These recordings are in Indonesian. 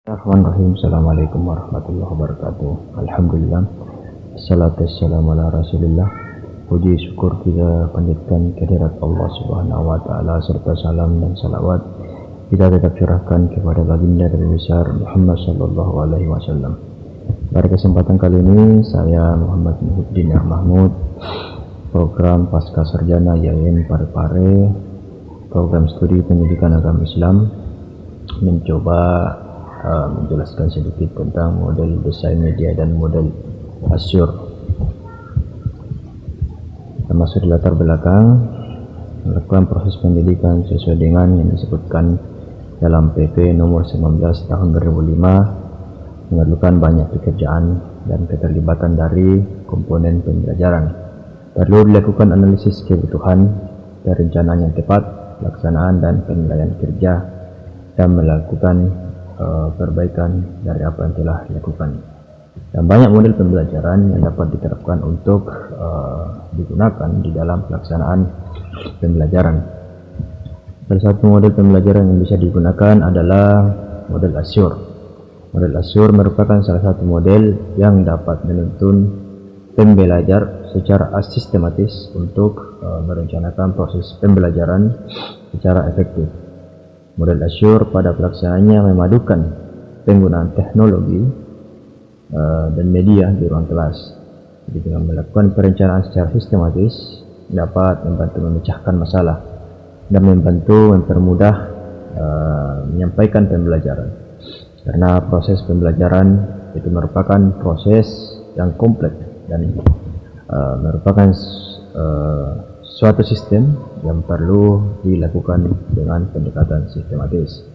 Bismillahirrahmanirrahim. Assalamualaikum warahmatullahi wabarakatuh. Alhamdulillah. Assalatu wassalamu ala rasulillah. Puji syukur kita panjatkan kehadirat Allah subhanahu wa ta'ala, serta salam dan salawat kita tetap curahkan kepada baginda Nabi besar Muhammad sallallahu alaihi wasallam. Pada kesempatan kali ini saya Muhammad Muhyiddin Mahmud, program Pasca Sarjana YAIN Parepare, program studi pendidikan agama Islam, mencoba menjelaskan sedikit tentang model desain media dan model Azure. Termasuk di latar belakang melakukan proses pendidikan sesuai dengan yang disebutkan dalam PP nomor 19 tahun 2005, memerlukan banyak pekerjaan dan keterlibatan dari komponen pembelajaran. Perlu dilakukan analisis kebutuhan, perencanaan yang tepat, pelaksanaan dan penilaian kerja, dan melakukan perbaikan dari apa yang telah dilakukan. Dan banyak model pembelajaran yang dapat diterapkan untuk digunakan di dalam pelaksanaan pembelajaran. Salah satu model pembelajaran yang bisa digunakan adalah model Azure. Model Azure merupakan salah satu model yang dapat menuntun pembelajar secara sistematis untuk merencanakan proses pembelajaran secara efektif. Model Azure pada pelaksanaannya memadukan penggunaan teknologi dan media di ruang kelas. Jadi dengan melakukan perencanaan secara sistematis dapat membantu memecahkan masalah dan membantu mempermudah menyampaikan pembelajaran. Karena proses pembelajaran itu merupakan proses yang kompleks dan merupakan suatu sistem yang perlu dilakukan dengan pendekatan sistematis.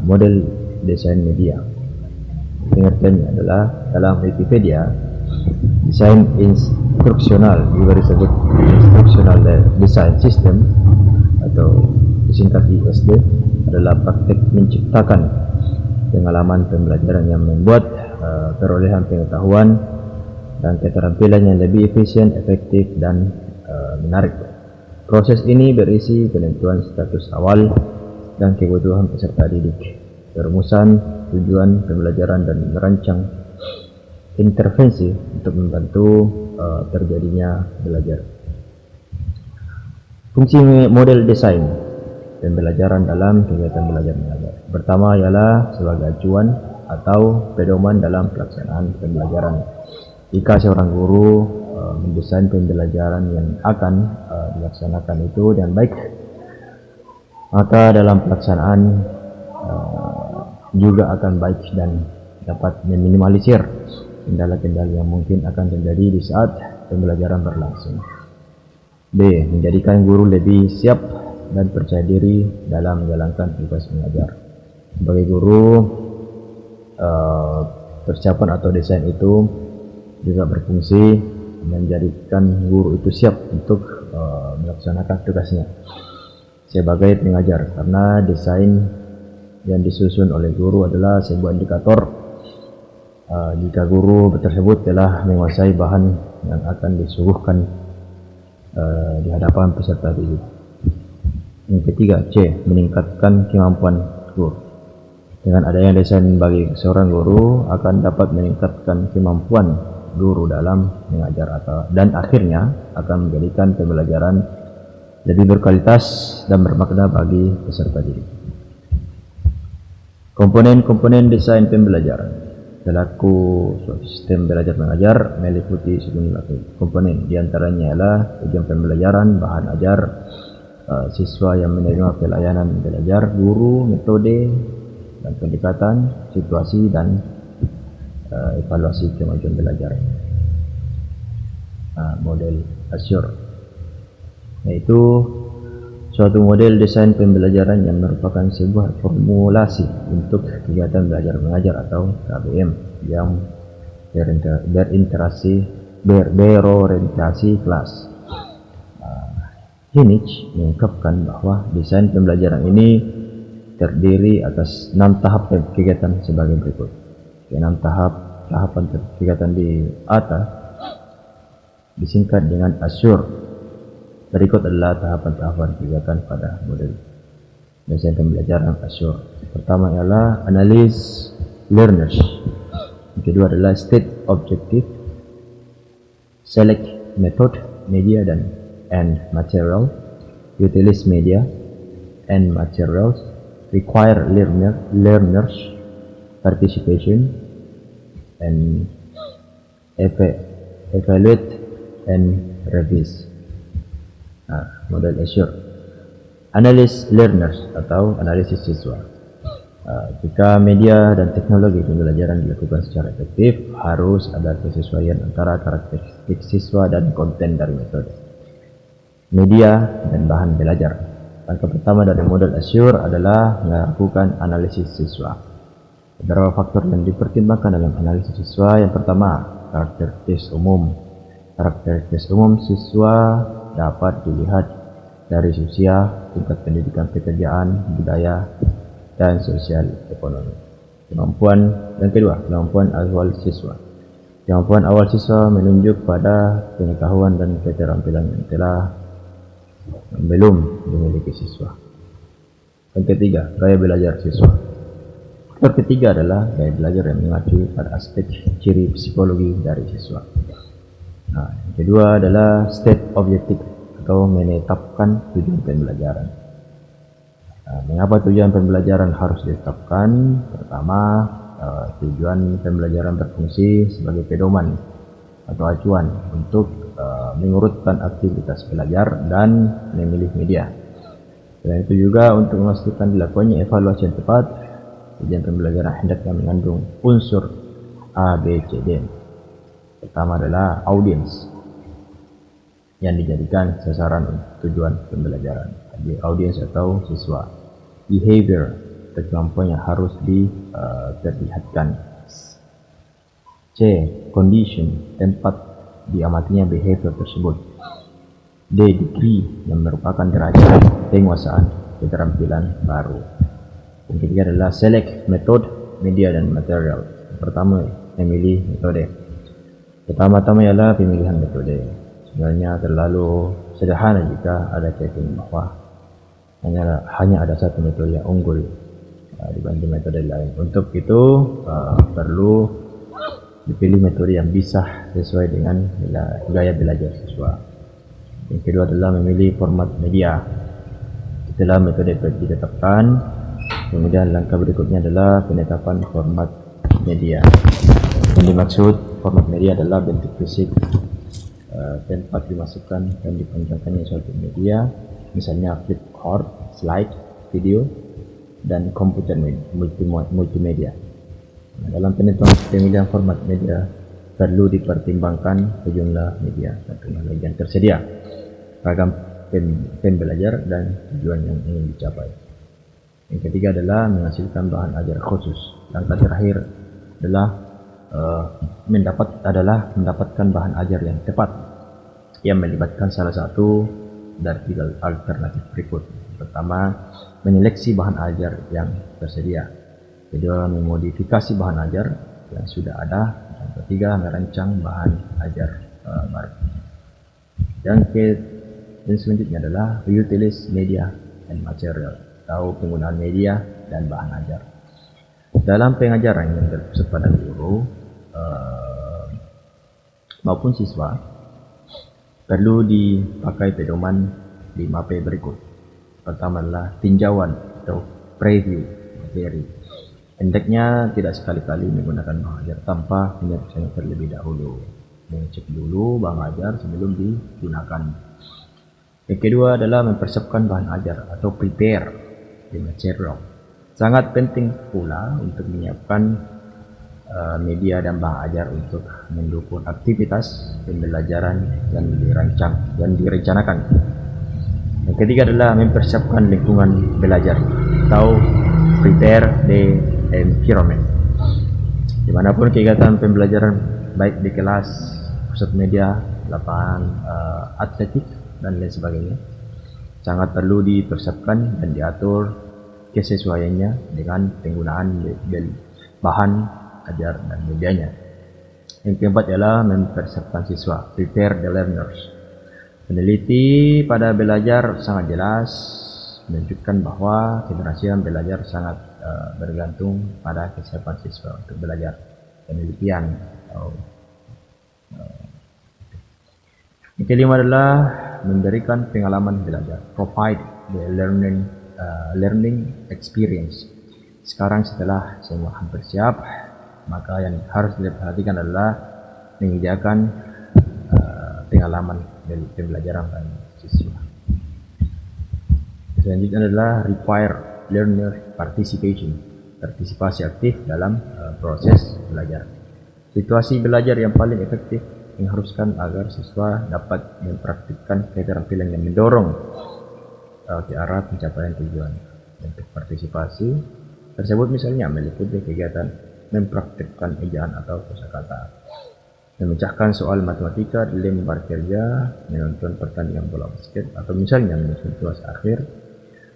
Model desain media pengertiannya adalah dalam Wikipedia, desain instruksional juga disebut instructional design system atau disingkat ISD, adalah praktik menciptakan pengalaman pembelajaran yang membuat perolehan pengetahuan dan keterampilan yang lebih efisien, efektif dan menarik. Proses ini berisi penentuan status awal dan kebutuhan peserta didik, perumusan tujuan pembelajaran dan merancang intervensi untuk membantu terjadinya belajar. Fungsi model desain pembelajaran dalam kegiatan belajar mengajar. Pertama ialah sebagai acuan atau pedoman dalam pelaksanaan pembelajaran. Jika seorang guru mendesain pembelajaran yang akan dilaksanakan itu dengan baik, maka dalam pelaksanaan juga akan baik dan dapat meminimalisir kendala-kendala yang mungkin akan terjadi di saat pembelajaran berlangsung. B. Menjadikan guru lebih siap dan percaya diri dalam menjalankan tugas mengajar. Sebagai guru, persiapan atau desain itu juga berfungsi menjadikan guru itu siap untuk melaksanakan tugasnya sebagai pengajar, karena desain yang disusun oleh guru adalah sebuah indikator jika guru tersebut telah menguasai bahan yang akan disuguhkan di hadapan peserta didik. Yang ketiga, C. Meningkatkan kemampuan guru. Dengan adanya desain bagi seorang guru akan dapat meningkatkan kemampuan guru dalam mengajar dan akhirnya akan menjadikan pembelajaran lebih berkualitas dan bermakna bagi peserta didik. Komponen-komponen desain pembelajaran selaku suatu sistem belajar mengajar meliputi sejumlah komponen. Di antaranya ialah tujuan pembelajaran, bahan ajar, siswa yang menerima pelayanan belajar, guru, metode dan pendekatan, situasi dan evaluasi kemajuan belajar. Model Azure yaitu suatu model desain pembelajaran yang merupakan sebuah formulasi untuk kegiatan belajar mengajar atau KBM yang berorientasi kelas. Hinich mengungkapkan bahwa desain pembelajaran ini terdiri atas 6 tahap kegiatan sebagai berikut. 6 tahapan kegiatan di atas disingkat dengan Azure. Berikut adalah tahapan-tahapan kegiatan pada model desain pembelajaran Azure. Pertama ialah analyze learners. Yang kedua adalah state objective, select method, media and material, utilize media and materials, require learners participation, and evaluate and revise. Model Azure. Analyze learners atau analisis siswa. Jika media dan teknologi pembelajaran dilakukan secara efektif, harus ada kesesuaian antara karakteristik siswa dan konten dari metode, media, dan bahan belajar. Langkah pertama dari model Azure adalah melakukan analisis siswa. Beberapa faktor yang dipertimbangkan dalam analisis siswa. Yang pertama, karakteristik umum. Karakteristik umum siswa dapat dilihat dari usia, tingkat pendidikan, pekerjaan, budaya, dan sosial ekonomi. Yang kedua, kemampuan awal siswa. Kemampuan awal siswa menunjuk pada pengetahuan dan keterampilan yang telah belum dimiliki siswa. Yang ketiga, gaya belajar siswa. Faktor ketiga adalah gaya belajar yang mengacu pada aspek ciri psikologi dari siswa. Yang kedua adalah state objective atau menetapkan tujuan pembelajaran. Mengapa tujuan pembelajaran harus ditetapkan? Pertama, tujuan pembelajaran berfungsi sebagai pedoman atau acuan untuk mengurutkan aktivitas belajar dan memilih media. Selain itu juga untuk memastikan dilakukannya evaluasi yang tepat, tujuan pembelajaran hendaknya mengandung unsur A, B, C, D. Pertama adalah audiens yang dijadikan sasaran tujuan pembelajaran. Jadi audiens atau siswa. Behavior, kemampuan yang harus diperlihatkan. C, condition, tempat diamatinya behavior tersebut. D, degree, yang merupakan derajat penguasaan keterampilan baru. Yang ketiga adalah select method, media, dan material. Pertama, memilih metode. Pertama-tama ialah pemilihan metode. Sebenarnya terlalu sederhana jika ada chatting bahwa hanya ada satu metode yang unggul dibanding metode lain. Untuk itu perlu dipilih metode yang bisa sesuai dengan gaya belajar siswa. Yang kedua adalah memilih format media. Setelah metode ditetapkan, kemudian langkah berikutnya adalah penetapan format media. Yang dimaksud format media adalah bentuk fisik tempat dimasukkan dan dipanjangkannya suatu media, misalnya flipchart, slide, video, dan komputer multimedia. Dalam penentuan pemilihan format media perlu dipertimbangkan sejumlah media dan teknologi yang tersedia, ragam pembelajar, dan tujuan yang ingin dicapai. Yang ketiga adalah menghasilkan bahan ajar khusus. Langkah terakhir adalah mendapatkan bahan ajar yang tepat yang melibatkan salah satu dari tiga alternatif berikut. Pertama, menyeleksi bahan ajar yang tersedia. Kedua, memodifikasi bahan ajar yang sudah ada. Yang ketiga, merancang bahan ajar baru. Yang selanjutnya adalah utilize media and material, atau penggunaan media dan bahan ajar. Dalam pengajaran yang berpusat pada guru maupun siswa, perlu dipakai pedoman 5P berikut. Pertama adalah tinjauan atau preview materi. Hendaknya tidak sekali-kali menggunakan bahan ajar tanpa menyelesaikan terlebih dahulu. Mengecek dulu bahan ajar sebelum digunakan. Yang kedua adalah mempersiapkan bahan ajar atau prepare the material. Sangat penting pula untuk menyiapkan media dan bahan ajar untuk mendukung aktivitas pembelajaran yang direncanakan. Yang ketiga adalah mempersiapkan lingkungan belajar atau prepare the environment. Dimanapun kegiatan pembelajaran, baik di kelas, pusat media, lapangan atletik, dan lain sebagainya, sangat perlu dipersiapkan dan diatur kesesuaiannya dengan penggunaan bahan ajar dan medianya. Yang keempat ialah mempersiapkan siswa, prepare the learners. Peneliti pada belajar sangat jelas menunjukkan bahwa keberhasilan belajar sangat bergantung pada kesiapan siswa untuk belajar. Penelitian yang kelima adalah memberikan pengalaman belajar, provide the learning experience. Sekarang setelah semua hampir siap, maka yang harus diperhatikan adalah menyediakan pengalaman pembelajaran bagi siswa. Selanjutnya adalah require learner participation, partisipasi aktif dalam proses belajar. Situasi belajar yang paling efektif mengharuskan agar siswa dapat mempraktikkan keterampilan yang mendorong ke arah pencapaian tujuan. Untuk partisipasi tersebut misalnya meliputi kegiatan mempraktikkan ejaan atau kosakata, memecahkan soal matematika di lembar kerja, menonton pertandingan bola basket, atau misalnya menyusun tugas akhir.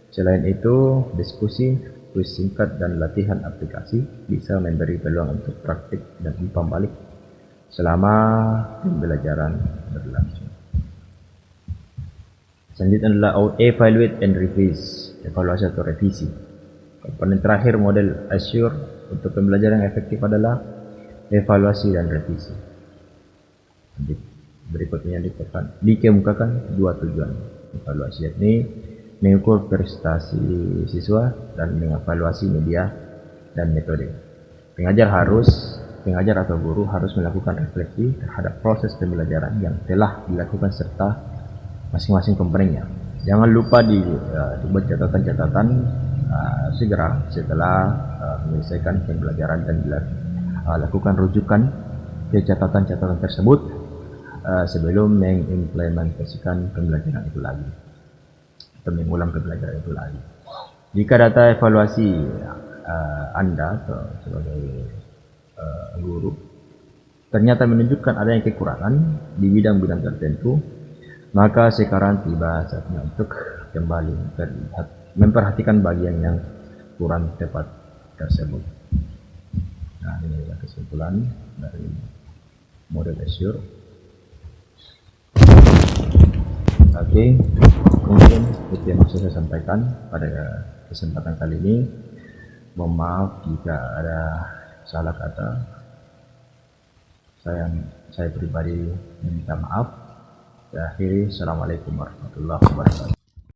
Selain itu, diskusi, kuis singkat, dan latihan aplikasi bisa memberi peluang untuk praktik dan umpan balik selama pembelajaran berlangsung. Selanjutnya adalah evaluate and revise, evaluasi atau revisi. Komponen terakhir model Azure untuk pembelajaran yang efektif adalah evaluasi dan revisi. Berikutnya dikemukakan dua tujuan evaluasi, yakni mengukur prestasi siswa dan mengevaluasi media dan metode. Pengajar atau guru harus melakukan refleksi terhadap proses pembelajaran yang telah dilakukan serta masing-masing komponennya. Jangan lupa dibuat catatan-catatan segera setelah menyelesaikan pembelajaran dan lakukan rujukan ke catatan-catatan tersebut sebelum mengimplementasikan pembelajaran itu lagi atau mengulang pembelajaran itu lagi. Jika data evaluasi Anda atau sebagai guru ternyata menunjukkan adanya kekurangan di bidang-bidang tertentu, maka sekarang tiba saatnya untuk kembali memperhatikan bagian yang kurang tepat tersebut. Nah, ini adalah kesimpulan dari model Azure. Oke, mungkin itu yang bisa saya sampaikan pada kesempatan kali ini. Mohon maaf jika ada salah kata. Saya pribadi meminta maaf. Akhiri, assalamualaikum warahmatullahi wabarakatuh.